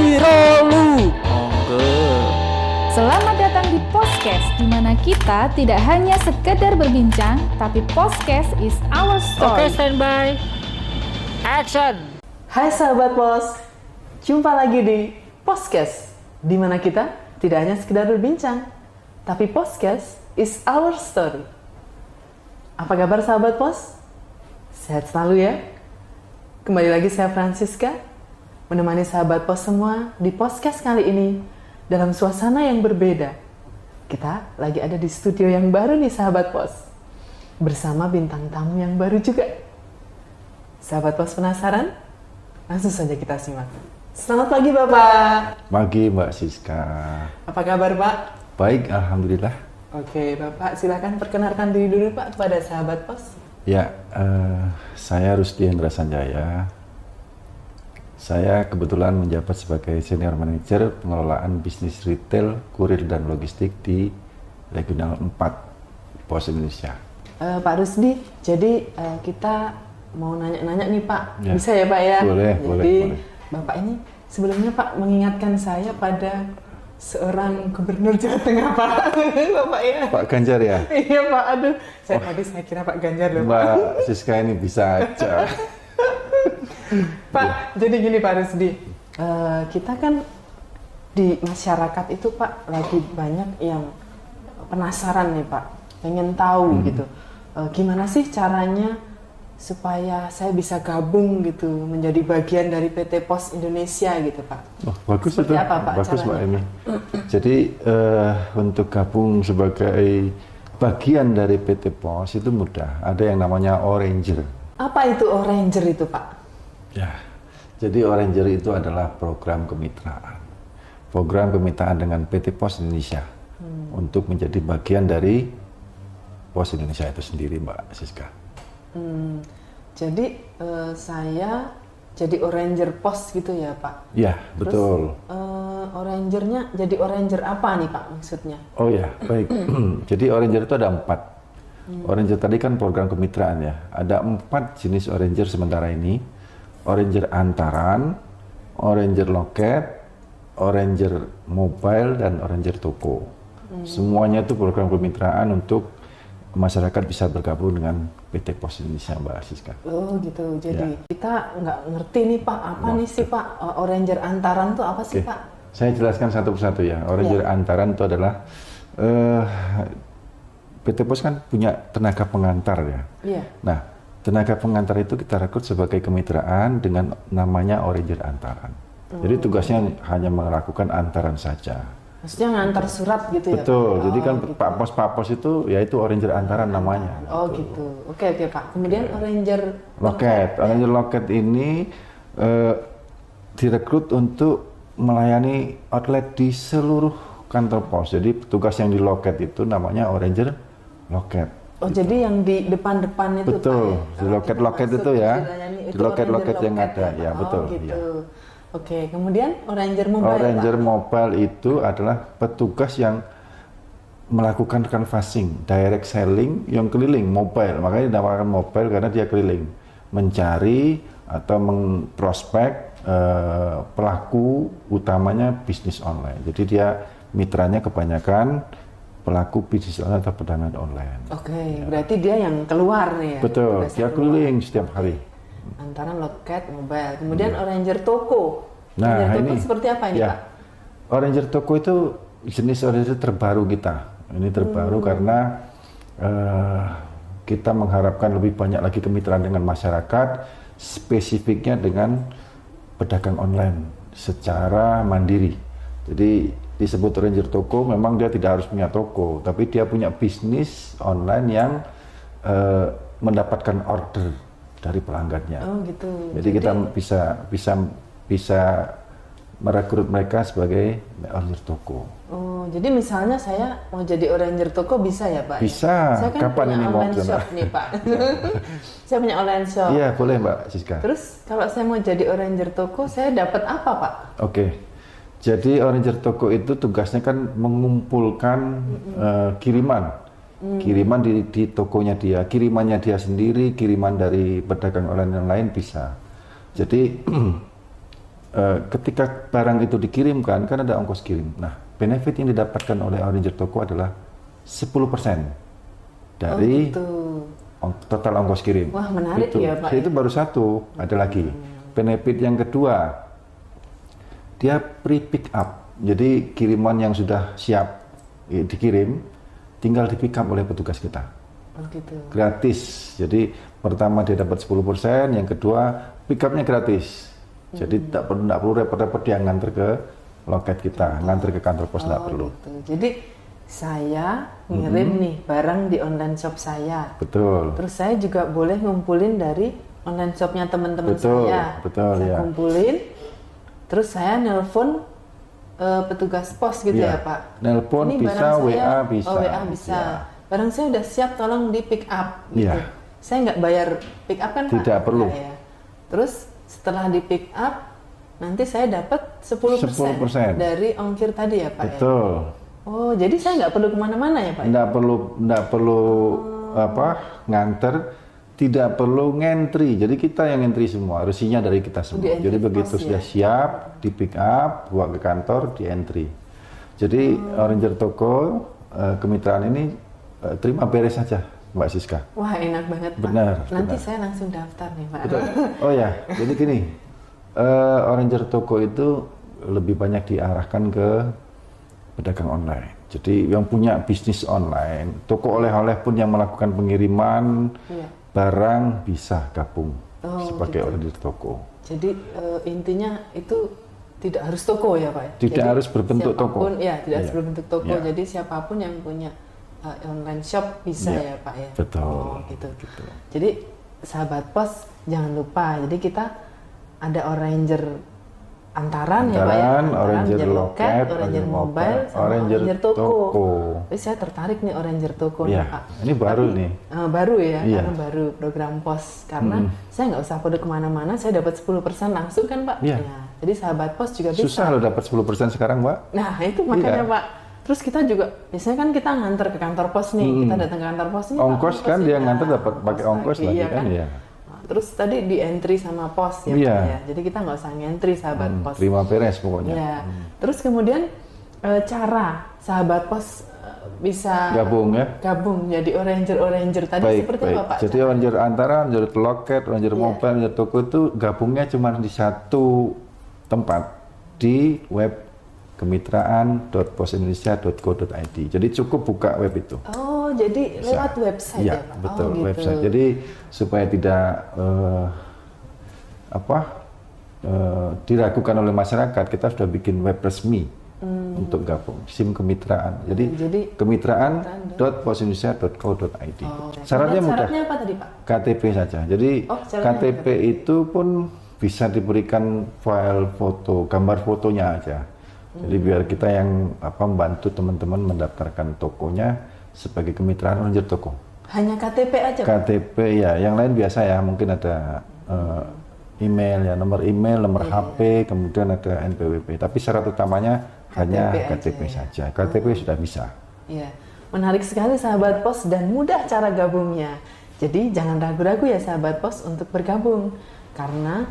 Wirolu. Monggo. Selamat datang di Podcast, di mana kita tidak hanya sekedar berbincang, tapi Podcast is our Oke, story. standby. Action. Hai sahabat pos, jumpa lagi di Podcast, di mana kita tidak hanya sekedar berbincang, tapi Podcast is our story. Apa kabar sahabat pos? Sehat selalu ya? Kembali lagi saya Francisca, menemani sahabat pos semua di Podcast kali ini dalam suasana yang berbeda. Kita lagi ada di studio yang baru nih sahabat pos, bersama bintang tamu yang baru juga. Sahabat pos penasaran? Langsung saja kita simak. Selamat pagi Bapak. Pagi Mbak Siska. Apa kabar Pak? Baik, Alhamdulillah. Oke Bapak, silakan perkenalkan diri dulu Pak kepada sahabat pos. Ya, saya Rusdi Hendra Sanjaya. Saya kebetulan menjabat sebagai Senior Manager Pengelolaan Bisnis Retail, Kurir, dan Logistik di Regional 4 Pos Indonesia. Pak Rusdi, jadi kita mau nanya-nanya nih Pak. Ya. Bisa ya Pak ya? Boleh, jadi, boleh. Bapak ini sebelumnya Pak mengingatkan saya pada seorang gubernur Jawa Tengah Pak. Bapak ya? Pak Ganjar ya? Iya Pak, aduh. Saya kira Pak Ganjar loh Pak. Mbak Siska ini bisa aja. Pak, jadi gini Pak Rusdi, kita kan di masyarakat itu Pak lagi banyak yang penasaran nih Pak, pengen tahu gitu, gimana sih caranya supaya saya bisa gabung gitu menjadi bagian dari PT Pos Indonesia gitu Pak. Oh, bagus Seperti itu, apa, Pak, bagus Mbak caranya? Emi. Jadi untuk gabung sebagai bagian dari PT Pos itu mudah. Ada yang namanya Oranger. Apa itu Oranger itu Pak? Ya, jadi Oranger itu adalah program kemitraan. Program kemitraan dengan PT Pos Indonesia untuk menjadi bagian dari Pos Indonesia itu sendiri, Mbak Siska. Jadi saya jadi Oranger Pos gitu ya Pak? Ya, Terus, betul. Orangernya jadi Oranger apa nih Pak maksudnya? Oh ya, baik. Jadi Oranger itu ada 4. Oranger tadi kan program kemitraan ya. Ada 4 jenis Oranger sementara ini. Oranger antaran, Oranger loket, Oranger mobile, dan Oranger toko. Semuanya itu program kemitraan untuk masyarakat bisa bergabung dengan PT Pos Indonesia, Mbak Siska. Oh gitu, jadi Ya. kita nggak ngerti nih Pak, apa nih sih Pak, Oranger antaran tuh apa sih Oke, Pak? saya jelaskan satu persatu ya. Oranger antaran itu adalah PT Pos kan punya tenaga pengantar ya. Iya. Nah, tenaga pengantar itu kita rekrut sebagai kemitraan dengan namanya Oranger antaran. Jadi tugasnya hanya melakukan antaran saja. Maksudnya ngantar surat gitu ya? Betul. Pak? Jadi kan gitu. Pak Pos itu ya itu Oranger antaran namanya. Oh gitu. Oke Pak. Kemudian Oranger Loket. Oranger loket ini direkrut untuk melayani outlet di seluruh kantor pos. Jadi petugas yang di loket itu namanya Oranger loket. Oh jadi yang di depan-depan itu Betul. Pak ya? Di loket-loket itu ya. Dilayani, Di itu loket-loket Oranger yang loket ada. Pak? Ya, betul. Oh gitu. Ya. Oke. Kemudian Oranger mobile Oranger Pak? mobile itu adalah petugas yang melakukan canvassing, direct selling yang keliling mobile. Makanya dinamakan mobile karena dia keliling, mencari atau mengprospek pelaku utamanya bisnis online. Jadi dia mitranya kebanyakan pelaku bisnis online atau perdagangan online. Oke, berarti dia yang keluar nih ya? Betul, tugasnya dia keluar. keliling setiap hari. Antara loket, mobile. Kemudian Oranger toko. Nah, Oranger toko ini seperti apa ini ya, Pak? Oranger toko itu jenis Oranger terbaru kita. Ini terbaru karena kita mengharapkan lebih banyak lagi kemitraan dengan masyarakat, spesifiknya dengan pedagang online secara mandiri. Jadi disebut Oranger toko, memang dia tidak harus punya toko, tapi dia punya bisnis online yang mendapatkan order dari pelanggannya. Oh gitu. Jadi kita bisa merekrut mereka sebagai Oranger toko. Oh, jadi misalnya saya mau jadi Oranger toko bisa ya Pak? Bisa. Saya kan Kapan punya ini mau online ke sana? shop nih Pak. Saya punya online shop. Iya, boleh Mbak Siska. Terus kalau saya mau jadi Oranger toko, saya dapat apa Pak? Oke. Jadi Oranger toko itu tugasnya kan mengumpulkan kiriman. Kiriman di tokonya dia, kirimannya dia sendiri, kiriman dari pedagang online yang lain bisa. Jadi ketika barang itu dikirimkan kan ada ongkos kirim. Nah, benefit yang didapatkan oleh Oranger Toko adalah 10% dari total ongkos kirim. Wah, menarik itu. ya Pak. Itu baru satu, ada lagi. Benefit yang kedua, dia free pick up. Jadi kiriman yang sudah siap dikirim, tinggal di pick up oleh petugas kita. Oh, gitu. Gratis. Jadi pertama dia dapat 10%, yang kedua pick up-nya gratis. Jadi tidak perlu repot-repot dia nganter ke loket kita, nganter ke kantor pos tidak perlu. Gitu. Jadi saya ngirim nih barang di online shop saya. Betul. Terus saya juga boleh ngumpulin dari online shopnya teman-teman saya. Betul, saya ya. kumpulin. Terus saya nelpon petugas pos gitu ya Pak. Nelpon Ini bisa, barang WA saya, bisa. Oh, WA bisa. Ya. Barang saya udah siap, tolong di pick up. Gitu. Iya. Saya nggak bayar pick up kan Pak? Tidak perlu. Nggak ya. Terus setelah di pick up, nanti saya dapat 10% 10%. dari ongkir tadi ya Pak. Betul. Ya? Oh, jadi saya nggak perlu kemana-mana ya Pak? Nggak perlu nganter, tidak perlu ngentri. Jadi kita yang ngentri semua, resinya dari kita semua. Di-entry Jadi begitu pos, sudah ya? siap, di pick up, bawa ke kantor, di entry. Jadi Oranger Toko kemitraan ini terima beres saja, Mbak Siska. Wah, enak banget Pak. Benar, Nanti benar. saya langsung daftar nih Pak. Oh ya, jadi gini, Oranger Toko itu lebih banyak diarahkan ke pedagang online. Jadi yang punya bisnis online, toko oleh-oleh pun yang melakukan pengiriman Iya. barang bisa gabung sebagai gitu. Oranger Toko. Jadi intinya itu tidak harus toko ya Pak? Tidak Jadi, harus berbentuk toko. siapapun, ya, tidak harus Iya. berbentuk toko. Iya. Jadi siapapun yang punya online shop bisa Iya. ya Pak ya? Betul. Oh, gitu. Jadi sahabat pos jangan lupa, jadi kita ada Oranger antaran ya Pak ya? Antaran, Oranger Loket, Oranger Mobile, sama Oranger Toko. Toko. Jadi saya tertarik nih Oranger Toko Iya, nih Pak. ini baru Tapi, nih. Baru ya, Iya. karena baru program pos. Karena saya nggak usah kode kemana-mana, saya dapat 10% langsung kan Pak? Iya. Ya, jadi sahabat pos juga bisa. Susah loh dapat 10% sekarang, Mbak. Nah itu makanya Iya. Pak. Terus kita juga, biasanya kan kita nganter ke kantor pos nih, kita datang ke kantor pos nih. Pak, Ongkos kan dia ya. nganter dapat pakai ongkos lagi iya kan ya. Nah, terus tadi di entry sama pos ya Iya. Pak ya. Jadi kita nggak usah ngentry sahabat pos. Terima beres pokoknya. Ya. Terus kemudian cara sahabat pos bisa Gabung ya. gabung jadi Oranger tadi seperti apa Pak? Jadi Oranger antara, Oranger Loket, Oranger Iya. Mobile, Oranger Toko itu gabungnya cuma di satu tempat di web kemitraan.posindonesia.co.id. Jadi cukup buka web itu. Oh, jadi lewat website ya, Ya, Pak? betul, Oh, gitu. website. Jadi supaya tidak diragukan oleh masyarakat, kita sudah bikin web resmi untuk gabung SIM kemitraan. Jadi kemitraan.posindonesia.co.id. Syaratnya mudah. Syaratnya apa tadi Pak? KTP saja. Jadi syaratnya KTP itu pun bisa diberikan file foto, gambar fotonya aja. Jadi biar kita yang membantu teman-teman mendaftarkan tokonya sebagai kemitraan Oranger Toko. Hanya KTP aja Pak? KTP ya, yang lain biasa ya, mungkin ada email ya, nomor email, nomor HP, kemudian ada NPWP. Tapi syarat utamanya hanya KTP saja. KTP sudah bisa. Iya, menarik sekali sahabat pos dan mudah cara gabungnya. Jadi jangan ragu-ragu ya sahabat pos untuk bergabung karena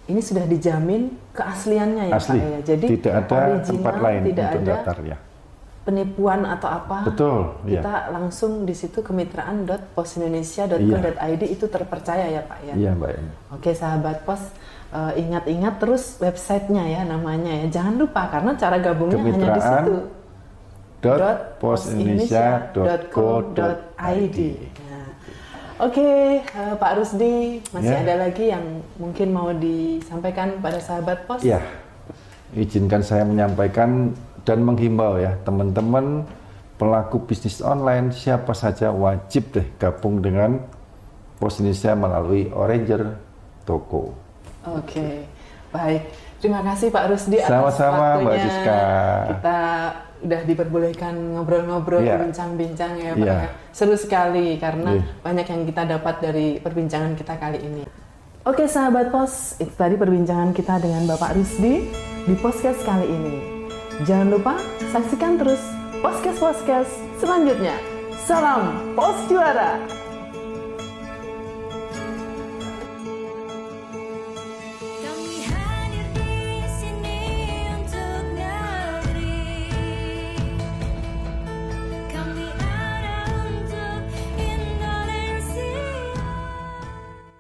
ini sudah dijamin keasliannya ya Asli. Pak ya. Jadi tidak ada original, tempat lain tidak untuk ada daftar ya. penipuan atau apa. Betul, Kita langsung di situ kemitraan.posindonesia.co.id itu terpercaya ya Pak ya. Iya, Mbak. Oke sahabat pos, ingat-ingat terus websitenya ya namanya ya. Jangan lupa karena cara gabungnya hanya di situ. .posindonesia.co.id. Nah, Oke, Pak Rusdi, masih Ya. ada lagi yang mungkin mau disampaikan pada sahabat pos? Ya, izinkan saya menyampaikan dan menghimbau ya teman-teman pelaku bisnis online siapa saja wajib deh gabung dengan Pos Indonesia melalui Oranger Toko. Oke, baik. Terima kasih Pak Rusdi atas Sama-sama, Mbak waktunya. Siska. Kita udah diperbolehkan ngobrol-ngobrol, Iya. bincang-bincang ya Pak. Iya. Ya. Seru sekali karena Iya. banyak yang kita dapat dari perbincangan kita kali ini. Oke sahabat pos, itu tadi perbincangan kita dengan Bapak Rusdi di podcast kali ini. Jangan lupa saksikan terus podcast selanjutnya. Salam Pos Juara!